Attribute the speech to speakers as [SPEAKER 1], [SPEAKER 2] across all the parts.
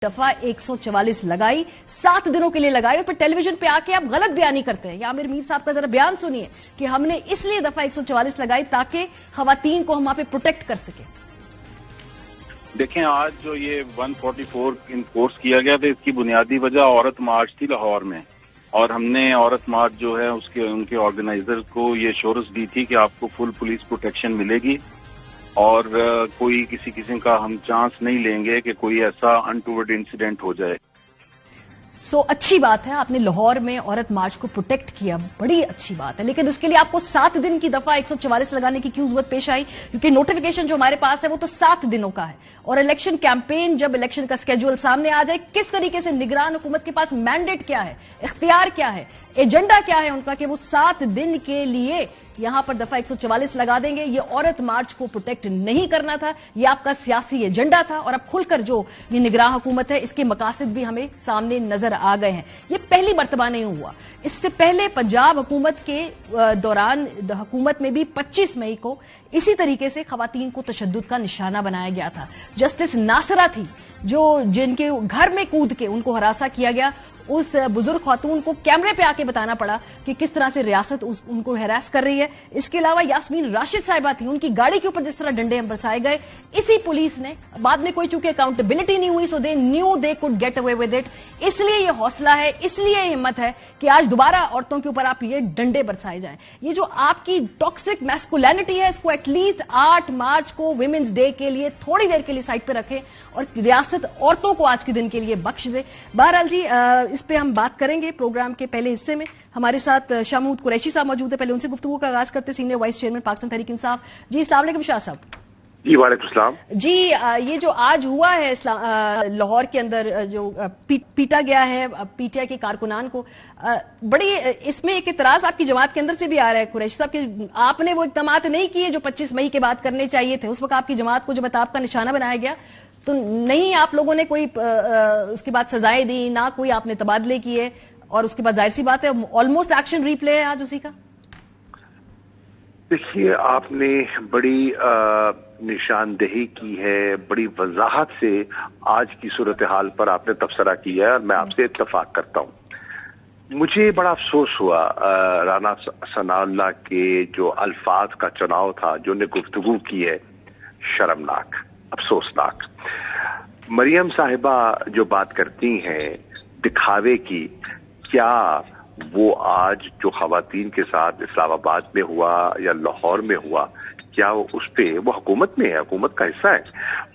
[SPEAKER 1] दफा 144 लगाई, 7 दिनों के लिए लगाई और फिर टेलीविजन पे आके आप गलत बयानी करते हैं। आमिर मीर साहब का जरा बयान सुनिए कि हमने इसलिए दफा 144 लगाई ताकि खवातीन को हम वहां पे प्रोटेक्ट कर सके।
[SPEAKER 2] देखें, आज जो ये 144 इन्फोर्स किया गया था, इसकी बुनियादी वजह औरत मार्च थी लाहौर में, और हमने औरत मार्च जो है उनके ऑर्गेनाइजर को ये एश्योरेंस दी थी कि आपको फुल पुलिस प्रोटेक्शन मिलेगी और कोई किसी किस्म का हम चांस नहीं लेंगे कि कोई ऐसा अनटूवर्ड इंसिडेंट हो जाए।
[SPEAKER 1] अच्छी बात है, आपने लाहौर में औरत मार्च को प्रोटेक्ट किया, बड़ी अच्छी बात है, लेकिन उसके लिए आपको 7 दिन की दफा 144 लगाने की क्यों जरूरत पेश आई? क्योंकि नोटिफिकेशन जो हमारे पास है वो तो 7 दिनों का है, और इलेक्शन कैंपेन जब इलेक्शन का स्केड्यूल सामने आ जाए, किस तरीके से निगरान हुकूमत के पास मैंडेट क्या है, इख्तियार क्या है, एजेंडा क्या है उनका कि वो 7 दिन के लिए यहां पर दफा 144 लगा देंगे। ये औरत मार्च को प्रोटेक्ट नहीं करना था, ये आपका सियासी एजेंडा था, और अब खुलकर जो ये निगरान हुकूमत है इसके मकासद भी हमें सामने नजर आ गए हैं। ये पहली मर्तबा नहीं हुआ, इससे पहले पंजाब हुकूमत के दौरान हुकूमत में भी 25 मई को इसी तरीके से खवातीन को तशद्दुद का निशाना बनाया गया था। जस्टिस नासरा थी जिनके घर में कूद के उनको हरासा किया गया, उस बुजुर्ग खातून को कैमरे पे आके बताना पड़ा कि किस तरह से रियासत उनको हैरास कर रही है। इसके अलावा यास्मीन राशिद साहिबा थी, उनकी गाड़ी के ऊपर जिस तरह डंडे बरसाए गए, इसी पुलिस ने बाद में कोई चूंकि अकाउंटेबिलिटी नहीं हुई, so they knew they could get away with it. इसलिए ये हौसला है, इसलिए हिम्मत है कि आज दोबारा औरतों के ऊपर आप ये डंडे बरसाए जाएं। ये जो आपकी टॉक्सिक मैस्कुलिनिटी है, इसको एटलीस्ट 8 मार्च को विमेंस डे के लिए थोड़ी देर के लिए साइड पे रखें और रियासत औरतों को आज के दिन के लिए बख्श दे। बहरहाल जी, इस पे हम बात करेंगे प्रोग्राम के पहले हिस्से में। हमारे साथ शाह महमूद कुरैशी साहब मौजूद है, पहले उनसे गुफ्तगू का आगाज करते, senior vice chairman Pakistan Tehreek Insaf. जी अस्सलाम वालेकुम शाह साहब।
[SPEAKER 3] जी वालेकुम सलाम।
[SPEAKER 1] जी, ये जो आज हुआ है लाहौर के अंदर जो पीटा गया है पीटीआई के कारकुनान को, बड़ी इसमें एक इतराज आपकी जमात के अंदर से भी आ रहा है कुरैशी साहब कि आपने वो इक़दामात नहीं किए जो 25 मई के बाद करने चाहिए थे। उस वक्त आपकी जमात को जब अताब का निशाना बनाया गया तो नहीं आप लोगों ने कोई उसके बाद सजाएं दी, ना कोई आपने तबादले किए, और उसके बाद जाहिर सी बात है ऑलमोस्ट एक्शन रिप्ले है आज उसी का।
[SPEAKER 3] देखिए, आपने बड़ी निशानदेही की है, बड़ी वजाहत से आज की सूरत हाल पर आपने तबसरा किया है और मैं आपसे इत्तफाक करता हूँ। मुझे बड़ा अफसोस हुआ राना सनाउल्लाह के जो अल्फाज का चुनाव था, जो ने गुफ्तगू की है, शर्मनाक, अफसोसनाक। मरियम साहिबा जो बात करती हैं दिखावे की, क्या वो आज जो खवातीन के साथ इस्लामाबाद में हुआ या लाहौर में हुआ, क्या वो उस पे वो हुकूमत में है, हुकूमत का हिस्सा है?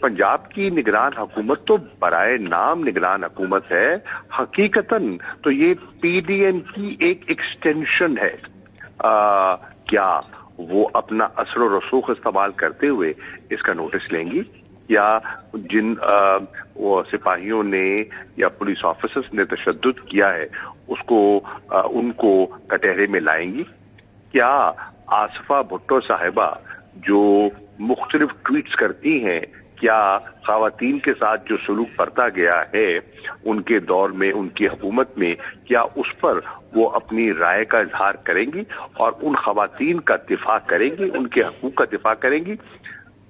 [SPEAKER 3] पंजाब की निगरान हुकूमत तो बराए नाम निगरान हुकूमत है, हकीकतन तो ये पीडीएम की एक एक्सटेंशन है। क्या वो अपना असर और रसूख इस्तेमाल करते हुए इसका नोटिस लेंगी, या जिन वो सिपाहियों ने या पुलिस ऑफिसर्स ने तशद्दुद किया है उसको उनको कटहरे में लाएंगी? क्या आसफा भुट्टो साहिबा जो मुख्तलिफ ट्वीट्स करती हैं, क्या खवातीन के साथ जो सलूक बरता गया है उनके दौर में, उनकी हुकूमत में, क्या उस पर वो अपनी राय का इजहार करेंगी और उन खवातीन का दिफा करेंगी, उनके हकूक का दिफा करेंगी?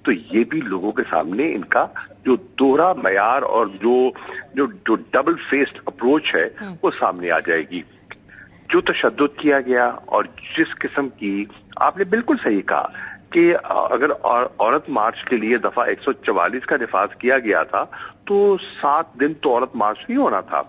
[SPEAKER 3] तो ये भी लोगों के सामने इनका जो दोहरा मयार और जो डबल फेस्ड अप्रोच है वो सामने आ जाएगी। जो तशद्दुद किया गया और जिस किस्म की, आपने बिल्कुल सही कहा कि अगर औरत मार्च के लिए दफा 144 का निफाज किया गया था तो 7 दिन तो औरत मार्च नहीं होना था,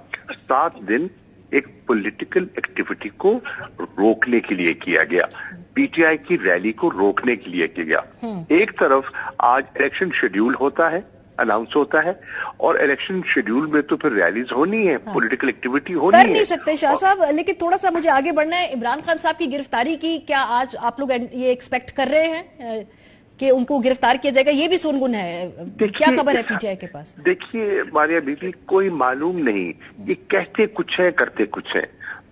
[SPEAKER 3] 7 दिन एक पॉलिटिकल एक्टिविटी को रोकने के लिए किया गया, पीटीआई की रैली को रोकने के लिए किया गया। एक तरफ आज इलेक्शन शेड्यूल होता है, अनाउंस होता है, और इलेक्शन शेड्यूल में तो फिर रैलीज होनी है, पॉलिटिकल एक्टिविटी होनी है।
[SPEAKER 1] कर नहीं सकते शाह साहब, लेकिन थोड़ा सा मुझे आगे बढ़ना है। इमरान खान साहब की गिरफ्तारी की क्या आज आप लोग ये एक्सपेक्ट कर रहे हैं कि उनको गिरफ्तार किया जाएगा? ये भी सुनगुन है, क्या खबर है पीटीआई के पास?
[SPEAKER 3] देखिए मारिया बीबी, कोई मालूम नहीं, ये कहते कुछ है करते कुछ है।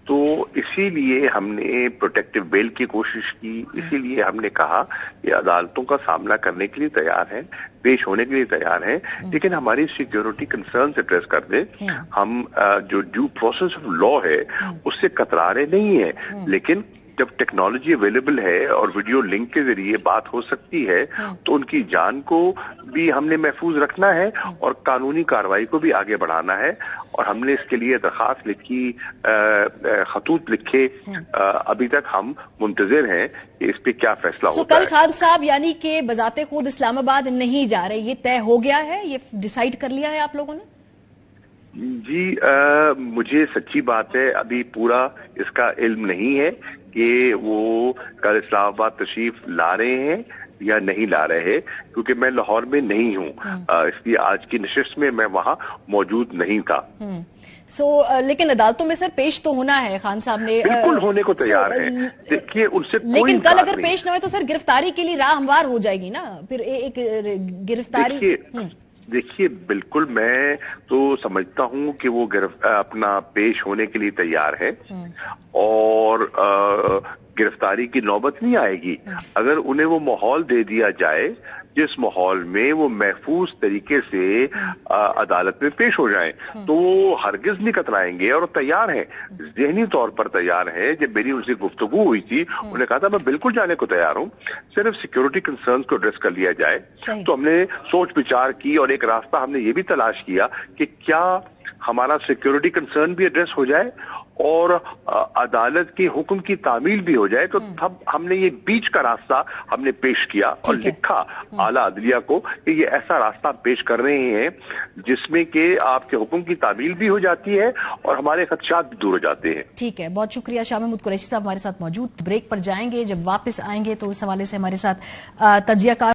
[SPEAKER 3] तो इसीलिए हमने प्रोटेक्टिव बेल की कोशिश की, इसीलिए हमने कहा कि अदालतों का सामना करने के लिए तैयार है, पेश होने के लिए तैयार है, लेकिन हमारी सिक्योरिटी कंसर्न्स एड्रेस कर दे। हम जो ड्यू प्रोसेस ऑफ लॉ है उससे कतरा रहे नहीं है, लेकिन جب ٹیکنالوجی اویلیبل ہے اور ویڈیو لنک کے ذریعے بات ہو سکتی ہے تو ان کی جان کو بھی ہم نے محفوظ رکھنا ہے اور قانونی کارروائی کو بھی آگے بڑھانا ہے، اور ہم نے اس کے لیے درخواست لکھی، خطوط لکھے، ابھی تک ہم منتظر ہیں کہ اس پہ کیا فیصلہ ہوتا ہے۔
[SPEAKER 1] کل خان صاحب یعنی کہ بذات خود اسلام آباد نہیں جا رہے، یہ طے ہو گیا ہے، یہ ڈیسائیڈ کر لیا ہے آپ لوگوں نے؟
[SPEAKER 3] جی مجھے سچی بات ہے ابھی پورا اس کا علم نہیں ہے کہ وہ کل اسلام آباد تشریف لا رہے ہیں یا نہیں لا رہے، کیونکہ میں لاہور میں نہیں ہوں، اس لیے آج کی نشست میں میں وہاں موجود نہیں تھا۔
[SPEAKER 1] لیکن عدالتوں میں سر پیش تو ہونا ہے، خان صاحب نے
[SPEAKER 3] بالکل ہونے کو تیار ہیں، دیکھیے ان سے کوئی
[SPEAKER 1] لیکن کل اگر
[SPEAKER 3] نہیں۔
[SPEAKER 1] پیش نہ ہوئے تو سر گرفتاری کے لیے راہ ہموار ہو جائے گی نا، پھر ایک گرفتاری۔
[SPEAKER 3] دیکھیے بالکل میں تو سمجھتا ہوں کہ وہ اپنا پیش ہونے کے لیے تیار ہے اور گرفتاری کی نوبت نہیں آئے گی اگر انہیں وہ ماحول دے دیا جائے جس ماحول میں وہ محفوظ طریقے سے عدالت میں پیش ہو جائیں تو وہ ہرگز نہیں کترائیں گے اور تیار ہیں، ذہنی طور پر تیار ہیں۔ جب میری ان سے گفتگو ہوئی تھی انہوں نے کہا تھا میں بالکل جانے کو تیار ہوں، صرف سیکیورٹی کنسرنز کو ایڈریس کر لیا جائے۔ تو ہم نے سوچ بچار کی اور ایک راستہ ہم نے یہ بھی تلاش کیا کہ کیا ہمارا سیکیورٹی کنسرن بھی ایڈریس ہو جائے اور عدالت کے حکم کی تعمیل بھی ہو جائے، تو تب ہم نے یہ بیچ کا راستہ ہم نے پیش کیا اور لکھا اعلیٰ عدلیہ کو کہ یہ ایسا راستہ پیش کر رہے ہیں جس میں کہ آپ کے حکم کی تعمیل بھی ہو جاتی ہے اور ہمارے خدشات بھی دور ہو جاتے ہیں۔
[SPEAKER 1] ٹھیک ہے، بہت شکریہ شاہ محمود قریشی صاحب ہمارے ساتھ موجود۔ بریک پر جائیں گے، جب واپس آئیں گے تو اس حوالے سے ہمارے ساتھ تجزیہ کار